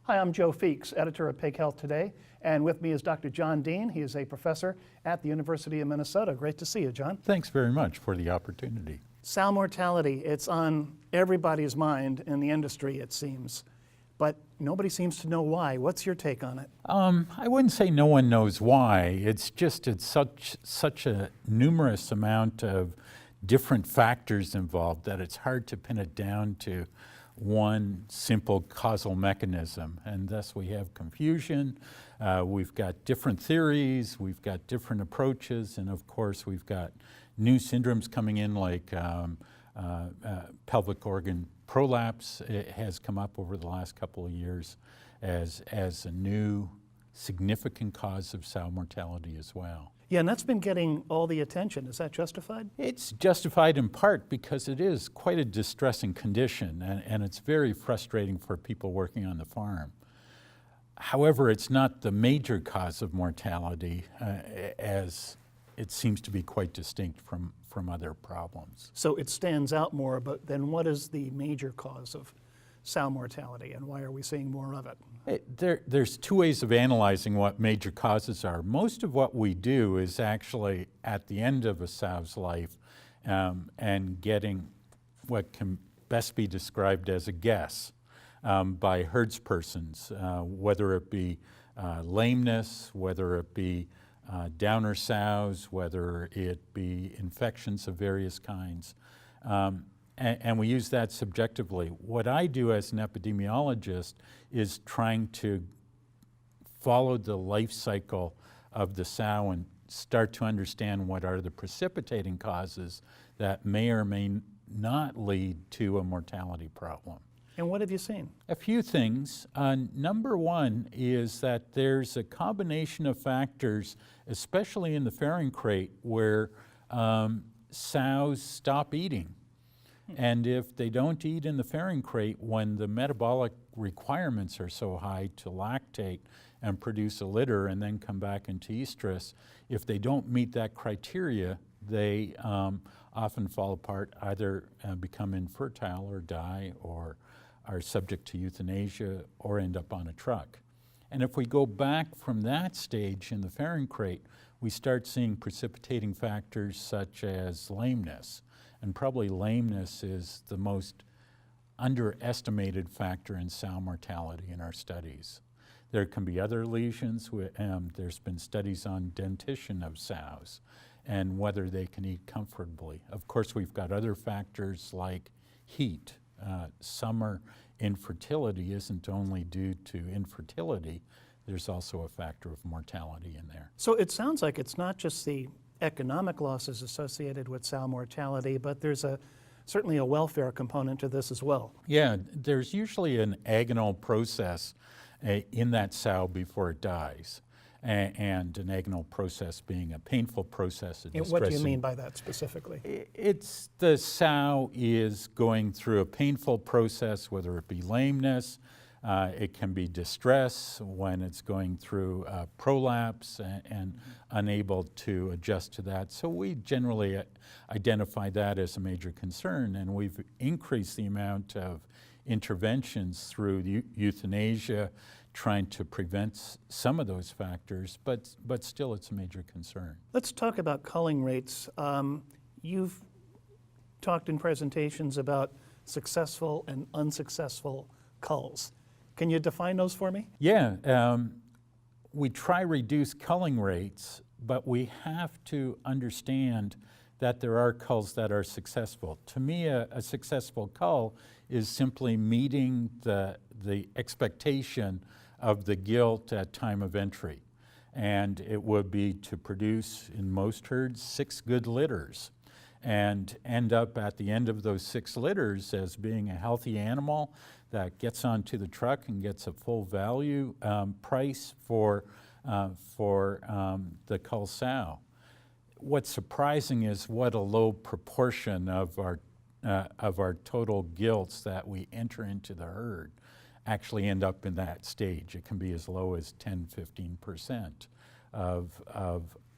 Hi, I'm Joe Feeks, editor of Pig Health Today, and with me is Dr. John Deen. He is a professor at the University of Minnesota. Great to see you, John. Thanks very much for the opportunity. Sow mortality, it's on everybody's mind in the industry, it seems, but nobody seems to know why. What's your take on it? I wouldn't say no one knows why. It's such a numerous amount of different factors involved that it's hard to pin it down to one simple causal mechanism, and thus we have confusion. We've got different theories, we've got different approaches, and of course we've got new syndromes coming in like pelvic organ prolapse. It has come up over the last couple of years as a new significant cause of sow mortality as well. Yeah, and that's been getting all the attention. Is that justified? It's justified in part because it is quite a distressing condition, and it's very frustrating for people working on the farm. However, it's not the major cause of mortality, as it seems to be quite distinct from other problems. So it stands out more, but then what is the major cause of sow mortality, and why are we seeing more of it? There's two ways of analyzing what major causes are. Most of what we do is actually at the end of a sow's life and getting what can best be described as a guess by herdspersons, whether it be lameness, whether it be downer sows, whether it be infections of various kinds. And we use that subjectively. What I do as an epidemiologist is trying to follow the life cycle of the sow and start to understand what are the precipitating causes that may or may not lead to a mortality problem. And what have you seen? A few things. Number one is that there's a combination of factors, especially in the farrowing crate, where sows stop eating. And if they don't eat in the farrowing crate when the metabolic requirements are so high to lactate and produce a litter and then come back into estrus, if they don't meet that criteria, they often fall apart, either become infertile or die, or are subject to euthanasia, or end up on a truck. And if we go back from that stage in the farrowing crate, we start seeing precipitating factors such as lameness. And probably lameness is the most underestimated factor in sow mortality in our studies. There can be other lesions. There's been studies on dentition of sows and whether they can eat comfortably. Of course, we've got other factors like heat. Summer infertility isn't only due to infertility, there's also a factor of mortality in there. So it sounds like it's not just the economic losses associated with sow mortality, but there's certainly a welfare component to this as well. Yeah, there's usually an agonal process in that sow before it dies, and an agonal process being a painful process. What do you mean by that specifically? It's the sow is going through a painful process, whether it be lameness, it can be distress when it's going through prolapse and unable to adjust to that. So we generally identify that as a major concern, and we've increased the amount of interventions through euthanasia, trying to prevent some of those factors, but still it's a major concern. Let's talk about culling rates. You've talked in presentations about successful and unsuccessful culls. Can you define those for me? Yeah, we try reduce culling rates, but we have to understand that there are culls that are successful. To me, a successful cull is simply meeting the expectation of the gilt at time of entry. And it would be to produce, in most herds, 6 good litters and end up at the end of those 6 litters as being a healthy animal that gets onto the truck and gets a full value price for the cull sow. What's surprising is what a low proportion of our total gilts that we enter into the herd actually end up in that stage. It can be as low as 10–15% of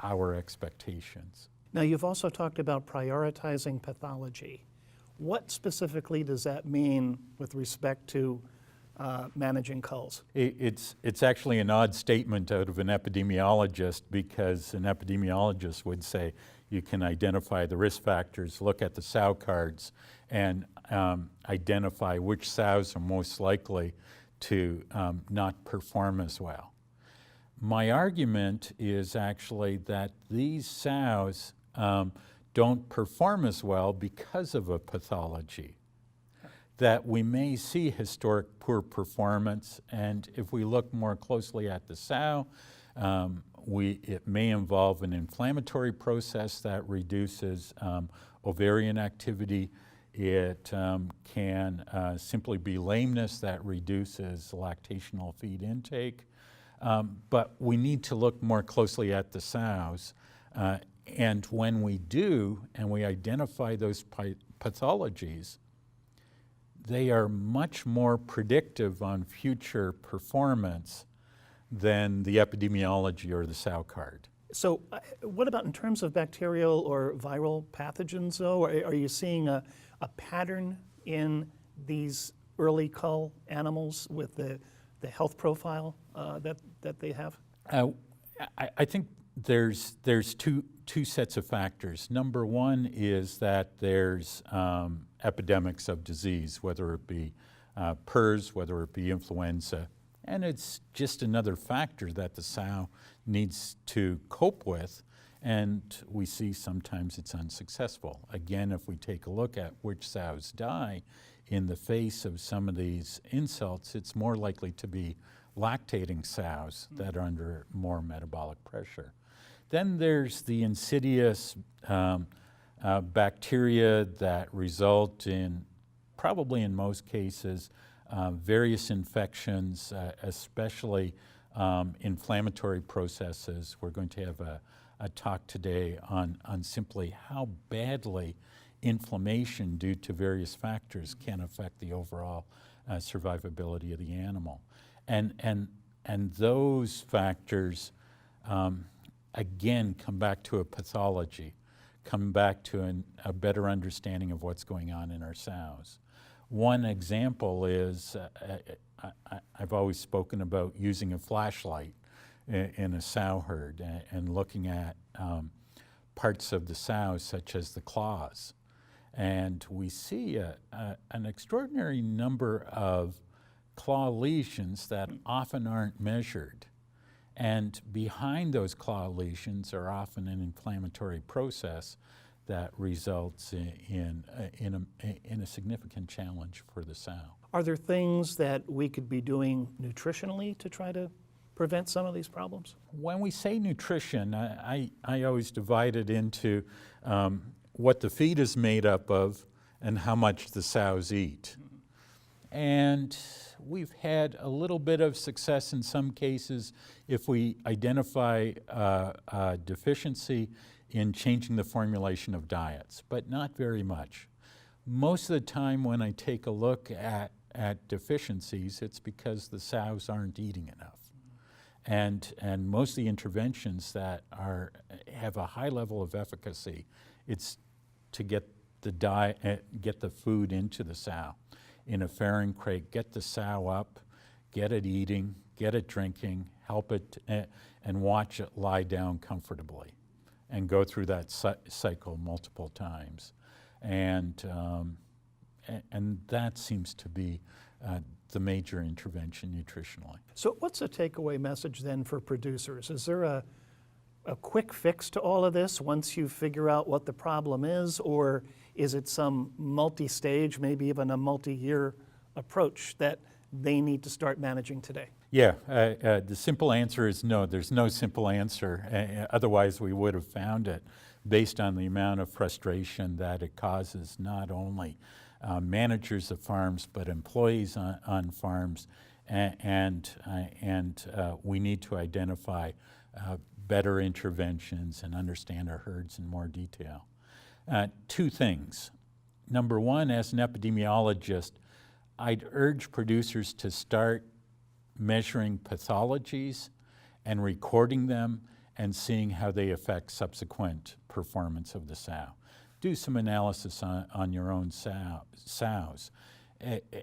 our expectations. Now, you've also talked about prioritizing pathology. What specifically does that mean with respect to managing culls? It's actually an odd statement out of an epidemiologist, because an epidemiologist would say you can identify the risk factors, look at the sow cards, and identify which sows are most likely to not perform as well. My argument is actually that these sows don't perform as well because of a pathology. That we may see historic poor performance, and if we look more closely at the sow, it may involve an inflammatory process that reduces ovarian activity. It can simply be lameness that reduces lactational feed intake. But we need to look more closely at the sows. And when we do, and we identify those pathologies, they are much more predictive on future performance than the epidemiology or the sow card. So what about in terms of bacterial or viral pathogens, though? Are you seeing a pattern in these early cull animals with the health profile that they have? I think there's two sets of factors. Number one is that there's epidemics of disease, whether it be PRRS, whether it be influenza, and it's just another factor that the sow needs to cope with, and we see sometimes it's unsuccessful. Again, if we take a look at which sows die in the face of some of these insults, it's more likely to be lactating sows that are under more metabolic pressure. Then there's the insidious bacteria that result in, probably in most cases, various infections, especially inflammatory processes. We're going to have a talk today on simply how badly inflammation due to various factors can affect the overall survivability of the animal. And those factors, again, come back to a pathology, come back to a better understanding of what's going on in our sows. One example is, I've always spoken about using a flashlight in a sow herd and looking at parts of the sows, such as the claws. And we see an extraordinary number of claw lesions that often aren't measured. And behind those claw lesions are often an inflammatory process that results in a significant challenge for the sow. Are there things that we could be doing nutritionally to try to prevent some of these problems? When we say nutrition, I always divide it into what the feed is made up of and how much the sows eat. And we've had a little bit of success in some cases if we identify a deficiency in changing the formulation of diets, but not very much. Most of the time when I take a look at deficiencies, it's because the sows aren't eating enough. And most of the interventions that have a high level of efficacy, it's to get the food into the sow in a farrowing crate, get the sow up, get it eating, get it drinking, help it, and watch it lie down comfortably, and go through that cycle multiple times. And that seems to be the major intervention nutritionally. So what's a takeaway message then for producers? Is there a quick fix to all of this once you figure out what the problem is, or is it some multi-stage, maybe even a multi-year approach that they need to start managing today? Yeah, the simple answer is no. There's no simple answer. Otherwise, we would have found it, based on the amount of frustration that it causes not only managers of farms, but employees on farms. And we need to identify better interventions and understand our herds in more detail. Two things. Number one, as an epidemiologist, I'd urge producers to start measuring pathologies and recording them and seeing how they affect subsequent performance of the sow. Do some analysis on your own sows.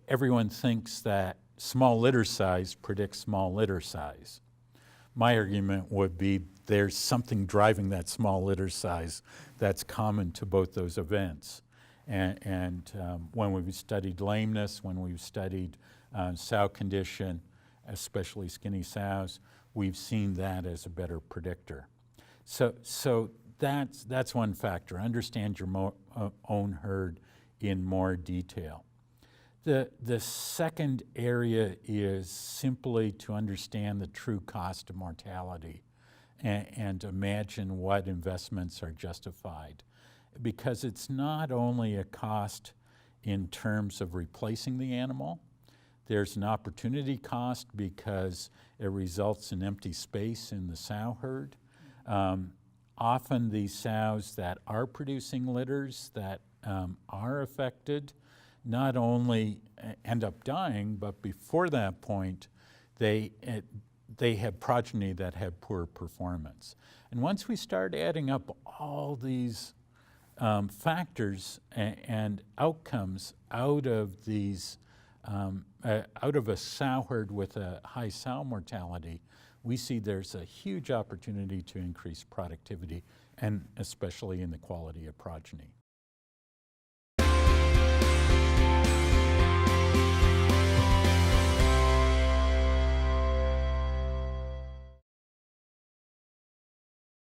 Everyone thinks that small litter size predicts small litter size. My argument would be there's something driving that small litter size that's common to both those events. And when we've studied lameness, when we've studied sow condition, especially skinny sows, we've seen that as a better predictor. So that's one factor. Understand your own herd in more detail. The second area is simply to understand the true cost of mortality and imagine what investments are justified. Because it's not only a cost in terms of replacing the animal, there's an opportunity cost because it results in empty space in the sow herd. Often these sows that are producing litters that are affected not only end up dying, but before that point, they have progeny that have poor performance. And once we start adding up all these factors and outcomes out of these, out of a sow herd with a high sow mortality, we see there's a huge opportunity to increase productivity, and especially in the quality of progeny.